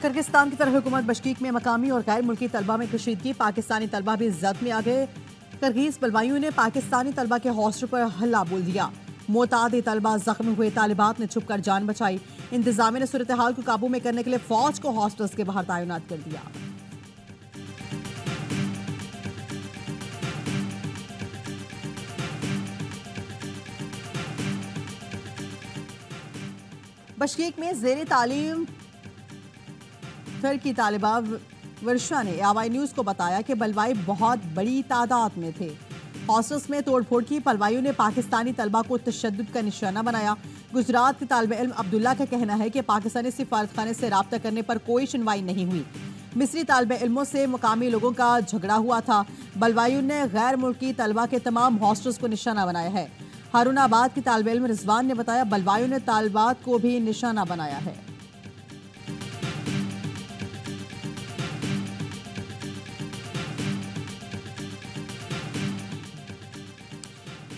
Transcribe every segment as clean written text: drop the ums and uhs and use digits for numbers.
Kyrgyzstan की तरफ हुकूमत बशकीक में मकामी और गैर मुल्की तलबा में कशीदगी, पाकिस्तानी तलबा भी जद में आ गए। किर्गिज बलवाइयों ने पाकिस्तानी तलबा के हॉस्टल पर हल्ला बोल दिया। मोताद तलबा जख्मी हुए, तालिबात ने छुपकर जान बचाई। इंतजामिया ने सूरत हाल को काबू में करने के लिए फौज को हॉस्टल्स के बाहर तैनात कर दिया। बशकीक में ज़ेरे तालीम की तालिबा वर्षा ने आवाई न्यूज़ को बताया कि बलवाई बहुत बड़ी तादाद में थे। हॉस्टल्स में तोड़फोड़ की। बलवाइयों ने पाकिस्तानी तलबा को तशद्दुद का निशाना बनाया। गुजरात के तालिब इल्म अब्दुल्ला का कहना है कि पाकिस्तानी सिफारतखाने से राब्ता करने पर कोई सुनवाई नहीं हुई। मिस्री तालिब इल्मों से मुकामी लोगों का झगड़ा हुआ था। बलवाइयों ने गैर मुल्की तलबा के तमाम हॉस्टल्स को निशाना बनाया है। हारूनाबाद की तालिब इल्म रिजवान ने बताया, बलवाइयों ने तालिबात को भी निशाना बनाया है।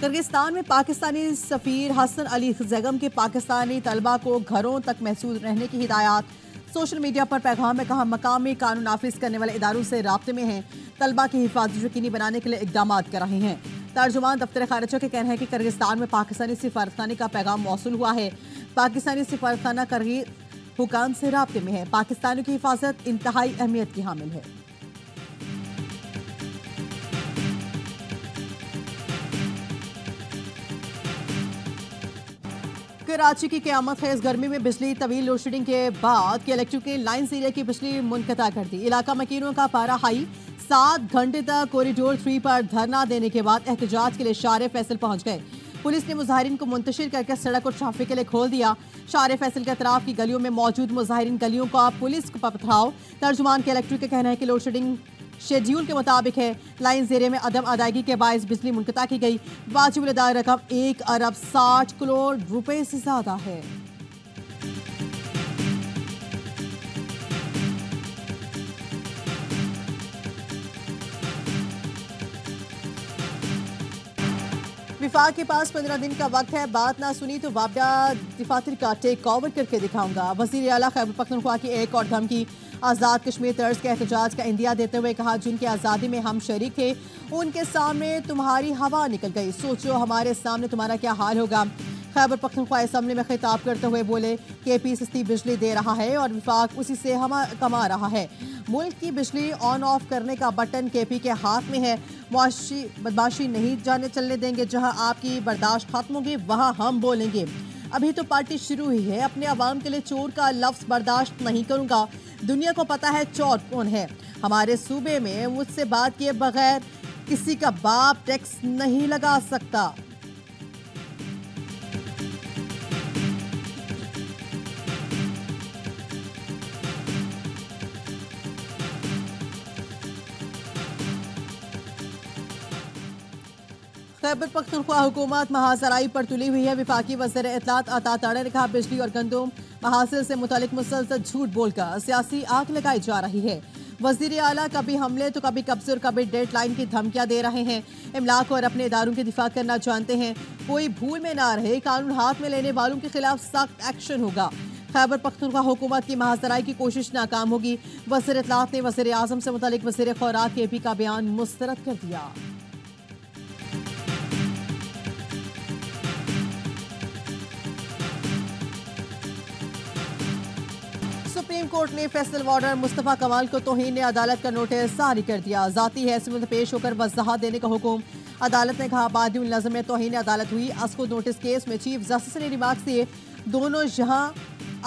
किर्गिस्तान में पाकिस्तानी सफीर हसन अली जैगम के पाकिस्तानी तलबा को घरों तक महसूस रहने की हिदायत। सोशल मीडिया पर पैगाम में कहा, मकामी कानून नाफिज करने वाले इदारों से राब्ते में हैं। तलबा की हिफाजत यकीनी बनाने के लिए इकदाम कर रहे हैं। तर्जुमान दफ्तर खारिजा के कहना है कि किर्गिस्तान में पाकिस्तानी सिफारतखाने का पैगाम मौसूल हुआ है। पाकिस्तानी सिफारतखाना किर्गिज हुकाम से राब्ते में है। पाकिस्तानियों की हिफाजत इंतहाई अहमियत की हामिल है। कराची की क़यामत है। इस गर्मी में बिजली तवील लोड शेडिंग के बाद के इलेक्ट्रिक लाइन एरिया की बिजली मुनक़ता कर दी। इलाका मकीनों का पारा हाई। 7 घंटे तक कॉरिडोर 3 पर धरना देने के बाद एहतजाज के लिए शारे फैसल पहुंच गए। पुलिस ने मुजाहिरीन को मुंतशिर करके सड़क और ट्रैफिक के लिए खोल दिया। शारे फैसल के अतराफ की गलियों में मौजूद मुजाहिरीन गलियों का पुलिस को पथराव। तर्जुमान के इलेक्ट्रिक का कहना है कि लोड शेडिंग शेड्यूल के मुताबिक है। लाइन एरिया में अदम अदायगी के बायस बिजली मुनक़ता की गई। वाजिब अदा रकम 1 अरब 60 करोड़ रुपए से ज्यादा है। विफाक के पास 15 दिन का वक्त है। बात ना सुनी तो वापडा दफातर का टेक ओवर करके दिखाऊंगा। वज़ीर आला खैबर पख्तूनख्वा की एक और धमकी। आज़ाद कश्मीर तर्ज के एहतजाज का इंदिया देते हुए कहा, जिनकी आज़ादी में हम शरीक थे उनके सामने तुम्हारी हवा निकल गई। सोचो हमारे सामने तुम्हारा क्या हाल होगा। खैबर पख्तूनख्वा असम्बली में खिताब करते हुए बोले, KP सस्ती बिजली दे रहा है और विफाक उसी से हम कमा रहा है। मुल्क की बिजली ऑन ऑफ करने का बटन KP के हाथ में है। मुआशी बदमाशी नहीं जाने चलने देंगे। जहां आपकी बर्दाश्त खत्म होगी वहां हम बोलेंगे। अभी तो पार्टी शुरू हुई है। अपने अवाम के लिए चोर का लफ्ज बर्दाश्त नहीं करूंगा। दुनिया को पता है चोर कौन है। हमारे सूबे में मुझसे बात किए बगैर किसी का बाप टैक्स नहीं लगा सकता। खैबर पख्तूनख्वा हुकूमत महाजराई पर तुली हुई है। विफाकी वज़ीर इत्तलात अता ताड़ा ने कहा, बिजली और गंदम महासिल से मुतालिक मुसलसल झूठ बोलकर सियासी आग लगाई जा रही है। वज़ीर आला कभी हमले तो कभी कब्जे और कभी डेड लाइन की धमकियां दे रहे हैं। इमलाक और अपने इदारों की दिफा करना जानते हैं। कोई भूल में ना रहे, कानून हाथ में लेने वालों के खिलाफ सख्त एक्शन होगा। खैबर पख्तूनख्वा हुकूमत की महाजराई की कोशिश नाकाम होगी। वज़ीर इत्तलात ने वज़ीर आज़म से मुतालिक वज़ीर खुराक KP का बयान मुस्तरद कर दिया। सुप्रीम कोर्ट ने फैसल वार्डर मुस्तफा कमाल को तौहीन अदालत का नोटिस जारी कर दिया। जाती हैसियत में पेश होकर वजाहत देने का हुक्म। अदालत ने कहा, बादी नज़म में तौहीन अदालत हुई। अस्को नोटिस केस में चीफ जस्टिस ने रिमार्क्स दिए, दोनों यहाँ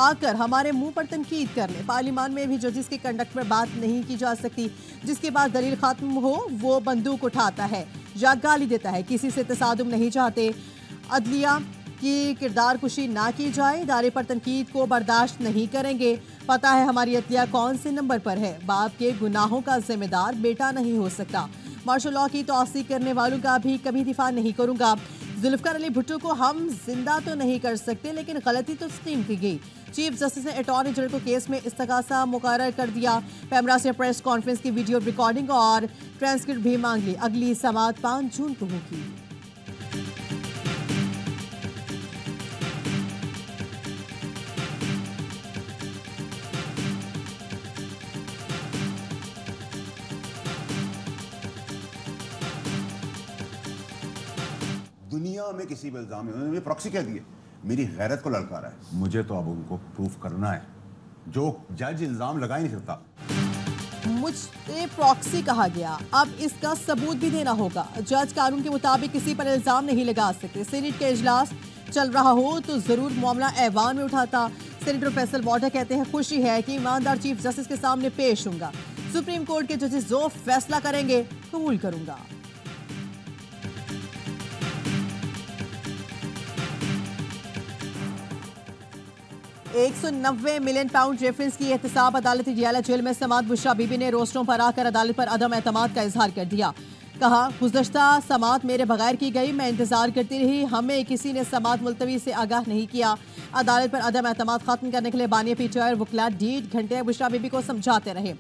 आकर हमारे मुंह पर तनकीद कर ले। पार्लियामान में भी जजेस के कंडक्ट पर बात नहीं की जा सकती। जिसके बाद दलील खत्म हो वो बंदूक उठाता है या गाली देता है। किसी से तसादुम नहीं चाहते। अदलिया की किरदार कुशी ना की जाए। इदारे पर तनकीद को बर्दाश्त नहीं करेंगे। पता है हमारी अदलिया कौन से नंबर पर है। बाप के गुनाहों का जिम्मेदार बेटा नहीं हो सकता। मार्शल लॉ की तौसीक करने वालों का भी कभी दिफा नहीं करूंगा। जुल्फिकार अली भुट्टो को हम जिंदा तो नहीं कर सकते, लेकिन गलती तो तस्लीम की गई। चीफ जस्टिस ने अटॉर्नी जनरल को केस में इस्तगासा मुकर्रर कर दिया। पैमरा से प्रेस कॉन्फ्रेंस की वीडियो रिकॉर्डिंग और ट्रांसक्रिप्ट भी मांग ली। अगली समाअत 5 जून को होगी। हमें किसी पे इल्जाम नहीं, उन्होंने प्रॉक्सी कह दिए, मेरी गैरत को ललकारा है। मुझे तो अब उनको प्रूफ करना है, जो जज इल्जाम लगा ही नहीं सकता। मुझे प्रॉक्सी कहा गया, अब इसका सबूत भी देना होगा। जज कानून के मुताबिक किसी पर इल्जाम नहीं लगा सकते। सीनेट का इजलास चल रहा हो तो जरूर मामला ऐवान में उठाता। सेनेटर फैसल वॉर्डर कहते हैं खुशी है कि ईमानदार चीफ जस्टिस के सामने पेश होऊंगा। सुप्रीम कोर्ट के जजेस जो फैसला करेंगे कबूल करूंगा। 190 मिलियन पाउंड रेफरेंस की एहतसाब अदालती जियाला जेल में समात बुशरा बीबी ने रोस्टरों पर आकर अदालत पर अदम एतमाद का इजहार कर दिया। कहा, गुज़श्ता समात मेरे बगैर की गई, मैं इंतजार करती रही, हमें किसी ने समात मुलतवी से आगाह नहीं किया। अदालत पर अदम एतमाद खत्म करने के लिए बानिया पीटीआई वकला 1.5 घंटे बुशरा बीबी को समझाते रहे।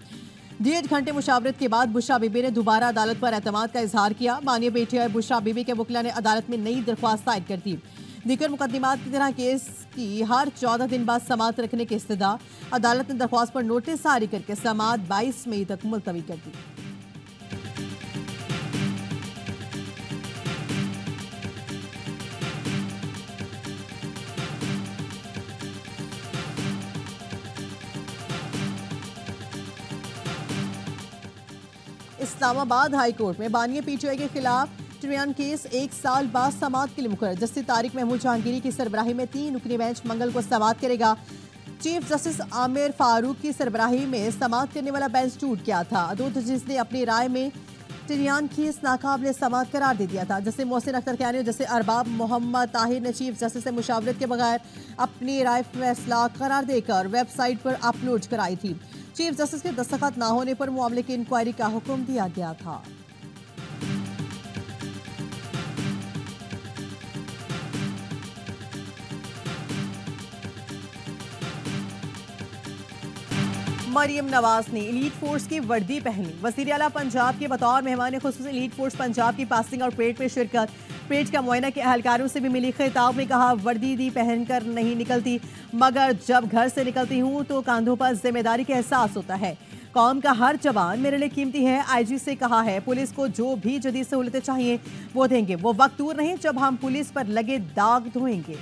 1.5 घंटे मुशावरत के बाद बुशरा बीबी ने दोबारा अदालत पर एतमाद का इजहार किया। बानिया पीटीआई बुशरा बीबी के वकला ने अदालत में नई दरख्वास्त दायर कर दी। दीगर मुकदमात की तरह केस की हर 14 दिन बाद समात रखने की इस्तदा। अदालत ने दरख्वास्त पर नोटिस जारी करके समात 22 मई तक मुलतवी कर दी। इस्लामाबाद हाई कोर्ट में बानिया पीटीआई के खिलाफ ट्रियान केस 1 साल बाद समात के लिए मुकर्रर। जस्टिस तारिक महमूद जहांगीरी की सरबराही में 3 रुकनी बेंच मंगल को समात करेगा। चीफ जस्टिस आमिर फारूक की सरबराही में समात करने वाला बेंच टूट गया था। 2 जजेस ने अपनी राय में ट्रियान केस नाकाबिल समात करार दे दिया था। जैसे मोहसिन अख्तर कैनी और जैसे अरबाब मोहम्मद ताहिर ने चीफ जस्टिस से मुशावरत के बगैर अपनी राय फैसला करार देकर वेबसाइट पर अपलोड कराई थी। चीफ जस्टिस के दस्तखत ना होने पर मामले की इंक्वायरी का हुक्म दिया गया था। मरियम नवाज ने एलीट फोर्स की वर्दी पहनी। वज़ीर आला पंजाब के बतौर मेहमान खुसूसी एलीट फोर्स पंजाब की पासिंग और परेड में शिरकत। परेड का मुआयना के अहलकारों से भी मिली। खिताब में कहा, वर्दी दी पहनकर नहीं निकलती, मगर जब घर से निकलती हूँ तो कंधों पर जिम्मेदारी का एहसास होता है। कौम का हर जवान मेरे लिए कीमती है। आईजी से कहा है, पुलिस को जो भी जदीद सहूलतें चाहिए वो देंगे। वो वक्त दूर नहीं जब हम पुलिस पर लगे दाग धोएंगे।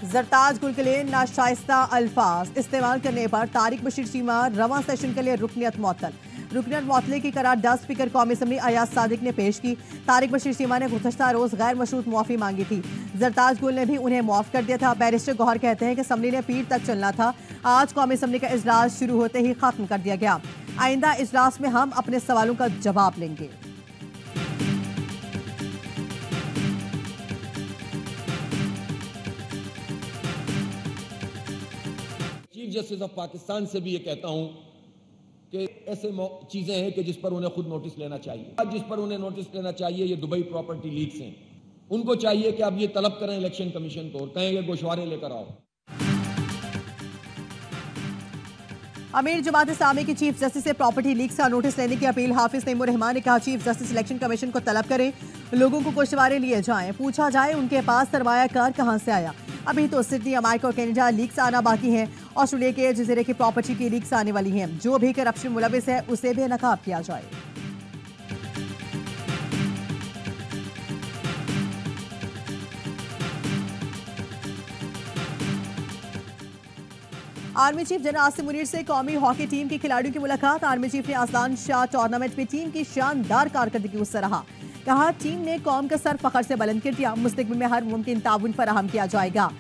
जरताज गुल के लिए नाशाइस्ता अल्फाज इस्तेमाल करने पर तारिक बशीर चीमा रवां सेशन के लिए रुकनियत मुअत्तल। रुकनियत मुअत्तली की करारदाद स्पीकर कौमी असम्बली अयाज सादिक ने पेश की। तारिक बशीर चीमा ने गुज़श्ता रोज गैर मशरूत मुआफ़ी मांगी थी। जरताज गुल ने भी उन्हें मुआफ कर दिया था। बैरिस्टर गौहर कहते हैं कि असम्बली ने पीर तक चलना था। आज कौमी असम्बली का इजलास शुरू होते ही खत्म कर दिया गया। आइंदा इजलास में हम अपने सवालों का जवाब लेंगे। चीफ जस्टिस ऑफ पाकिस्तान से भी ये कहता हूं कि ऐसे चीजें हैं कि जिस पर उन्हें खुद नोटिस लेना चाहिए। जिस पर उन्हें नोटिस लेना चाहिए ये दुबई प्रॉपर्टी लीक्स हैं। उनको चाहिए कि आप ये तलब करें इलेक्शन कमीशन को और कहें कि गोशवारे लेकर आओ। अमीर जमात इस्लामी की चीफ जस्टिस से प्रॉपर्टी लीक्स का नोटिस लेने की अपील। हाफिज तैमूर रहमान ने कहा, चीफ जस्टिस इलेक्शन कमीशन को तलब करें, लोगों को गोशवारे लिए जाएं, पूछा जाए उनके पास सरमायाकार कहां से आया। अभी तो सिडनी, अमेरिका और कनाडा लीक्स आना बाकी हैं। ऑस्ट्रेलिया के जजीरे की प्रॉपर्टी की लीक्स आने वाली हैं। जो भी करप्शन मुलविस है उसे भी नकाब किया जाए। Army chief general Asim Munir से कौमी हॉकी टीम की खिलाड़ियों की मुलाकात। आर्मी चीफ ने आसलान शाह टूर्नामेंट में टीम की शानदार कारकर्दगी को सराहा। कहा, टीम ने कौम का सर फखर से बुलंद कर दिया। मुस्तकबिल में हर मुमकिन ताउन फराहम किया जाएगा।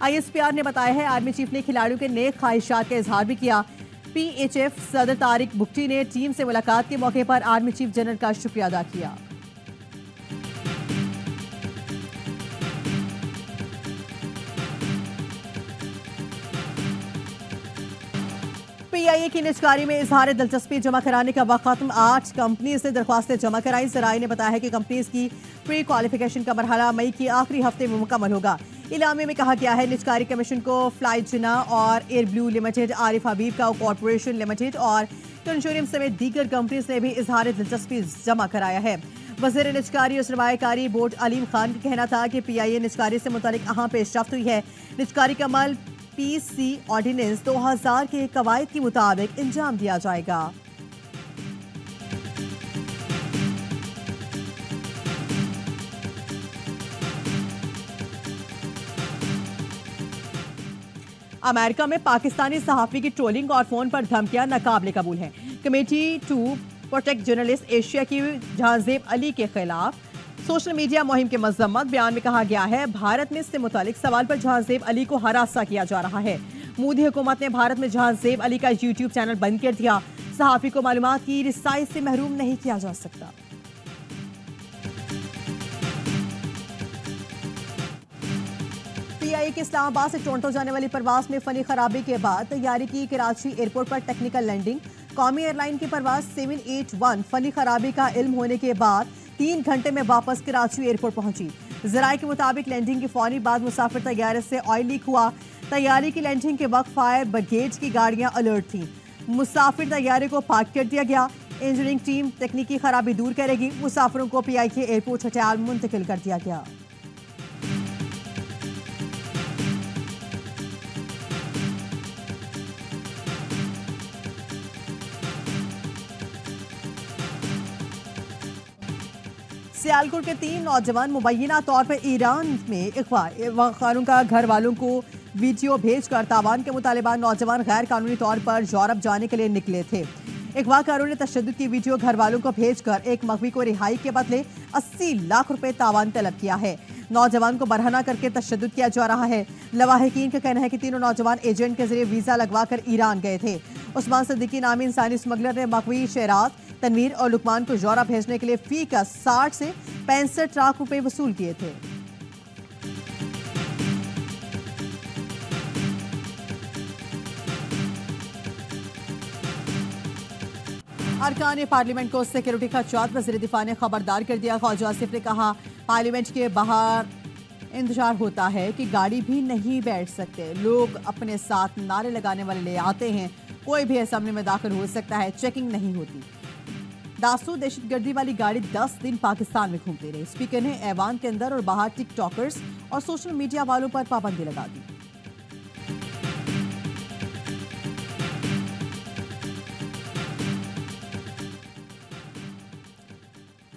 ISPR ने बताया है, आर्मी चीफ ने खिलाड़ियों के नेक ख्वाहिशात का इजहार भी किया। PHF सदर तारिक बुगटी ने टीम से मुलाकात के मौके पर आर्मी चीफ जनरल का शुक्रिया अदा किया। PIA की निजकारी में इजहार दिलचस्पी जमा कराने का वक्त खत्म। 8 कंपनी से दरख्वास्तें जमा कराई। जराये ने बताया है कि कंपनीज की प्री क्वालिफिकेशन का मरहला मई के आखिरी हफ्ते में मुकम्मल होगा। इलामे में कहा गया है, निजकारी कमीशन को फ्लाई जिना और एयर ब्लू लिमिटेड, आरिफ हबीब का कॉर्पोरेशन लिमिटेड और कंसोर्टियम समेत दीगर कंपनीज ने भी इजहार दिलचस्पी जमा कराया है। वज़ीर निजकारी और सरमायाकारी बोर्ड अलीम खान का कहना था कि PIA निजकारी से मुतालिक अहम पेशरफ्त हुई है। निजकारी का अमल IPC ऑर्डिनेंस 2000 के कवायद के मुताबिक इंजाम दिया जाएगा। अमेरिका में पाकिस्तानी सहाफी की ट्रोलिंग और फोन पर धमकियां नाकाबिले कबूल हैं। Committee to protect journalist Asia की जहांजेब अली के खिलाफ सोशल मीडिया मुहिम के मजम्मत। बयान में कहा गया है, भारत में इससे मुतालिक सवाल पर जहांजेब अली को हरासा किया जा रहा है। मोदी हुकूमत ने भारत में जहांजेब अली का यूट्यूब चैनल बंद कर दिया। सहाफी को मालूमात की रिसाई से महरूम नहीं किया जा सकता। PIA के इस्लामाबाद से टोरंटो जाने वाली परवास में फनी खराबी के बाद तैयारी की कराची एयरपोर्ट पर टेक्निकल लैंडिंग। कौमी एयरलाइन की परवास 781 फनी खराबी का इल्म होने के बाद 3 घंटे में वापस कराची एयरपोर्ट पहुंची। जराये के मुताबिक लैंडिंग के फौरी बाद मुसाफिर तैयारे से ऑयल लीक हुआ। तैयारी की लैंडिंग के वक्त फायर ब्रिगेड की गाड़ियां अलर्ट थीं। मुसाफिर तैयारे को पार्क कर दिया गया। इंजीनियरिंग टीम तकनीकी खराबी दूर करेगी। मुसाफिरों को PIA के एयरपोर्ट हटियाल मुंतकिल कर दिया गया। सियालकोट के 3 नौजवान मुबैना तौर पर ईरान में अगवा खानों घर वालों को वीडियो भेजकर तावान के मुतालिबान नौजवान गैर कानूनी तौर पर यूरोप जाने के लिए निकले थे। अगवाकारों ने तशद्दुद की वीडियो घर वालों को भेजकर एक मगवी को रिहाई के बदले 80 लाख रुपए तावान तलब किया है। नौजवान को बरहना करके तशद्दुद किया जा रहा है। लवाहिकीन का कहना है कि तीनों नौजवान एजेंट के जरिए वीजा लगवा कर ईरान गए थे। उस्मान सिद्दीकी नामी इंसानी स्मगलर ने मगवी शेराज, तनवीर और लुकमान को यूरोप भेजने के लिए फी का 60 से 65 लाख रुपए वसूल किए थे। अरकान पार्लियामेंट को सिक्योरिटी खदशात वज़ीर दिफा ने खबरदार कर दिया। ख्वाजा आसिफ ने कहा, पार्लियामेंट के बाहर इंतजार होता है कि गाड़ी भी नहीं बैठ सकते। लोग अपने साथ नारे लगाने वाले ले आते हैं। कोई भी असेंबली में दाखिल हो सकता है, चेकिंग नहीं होती। दासू दहशतगर्दी वाली गाड़ी 10 दिन पाकिस्तान में घूमती रही। स्पीकर ने ऐवान के अंदर और बाहर टिकटॉकर्स और सोशल मीडिया वालों पर पाबंदी लगा दी।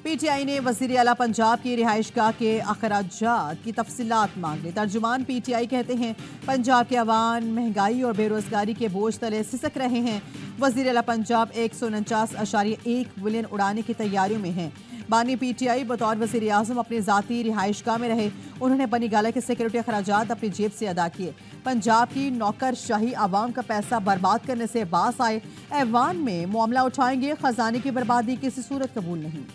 PTI ने वज़ीर आला पंजाब की रिहाइशगाह के अखराजात की तफसीलात मांग ली। तर्जुमान PTI कहते हैं, पंजाब के अवाम महंगाई और बेरोजगारी के बोझ तले सिसक रहे हैं। वज़ीर आला पंजाब 149.1 बिलियन उड़ाने की तैयारियों में हैं। बानी PTI बतौर वज़ीर आज़म अपनी ज़ाती रिहाइशगाह में रहे। उन्होंने बनी गाला के सिक्योरिटी अखराजात अपनी जेब से अदा किए। पंजाब की नौकरशाही आवाम का पैसा बर्बाद करने से बास आए। ऐवान में मामला उठाएंगे। खजाने की बर्बादी किसी सूरत कबूल नहीं।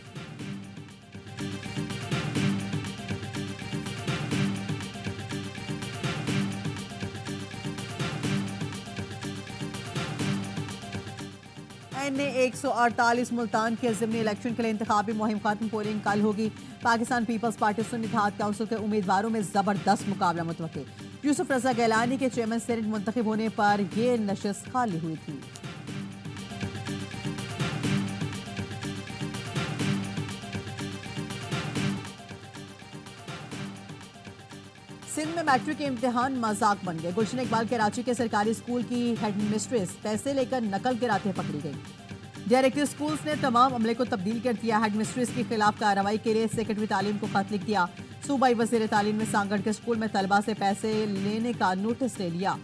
ने 148 मुल्तान के ज़िमनी इलेक्शन के लिए इंतखाबी मुहिम खत्म। पोलिंग कल होगी। Pakistan peoples party Sunni Ittehad council के उम्मीदवारों में जबरदस्त मुकाबला मुतवक्के। यूसुफ रजा गैलानी के चेयरमैन सेनेट मुंतखब होने पर यह नशिस्त खाली हुई थी। सिंध में मैट्रिक के इम्तिहान मजाक बन गए। गुलशन इकबाल कराची के सरकारी स्कूल की हेडमिस्ट्रेस पैसे लेकर नकल गिराते पकड़ी गई। डायरेक्टर स्कूल्स ने तमाम अमले को तब्दील कर दिया। हेडमिस्ट्रेस के खिलाफ कार्रवाई के लिए सेक्रेटरी तालीम को खत लिख दिया। सूबाई वज़ीर तालीम ने सांगड़ के स्कूल में तलबा से पैसे लेने का नोटिस ले लिया।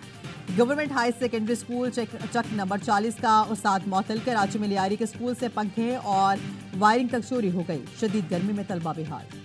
गवर्नमेंट हाई सेकेंडरी स्कूल चक नंबर 40 का उस्ताद मौतल। कराची में लियारी के स्कूल से पंखे और वायरिंग तक चोरी हो गई। शदीद गर्मी में तलबा बेहाल।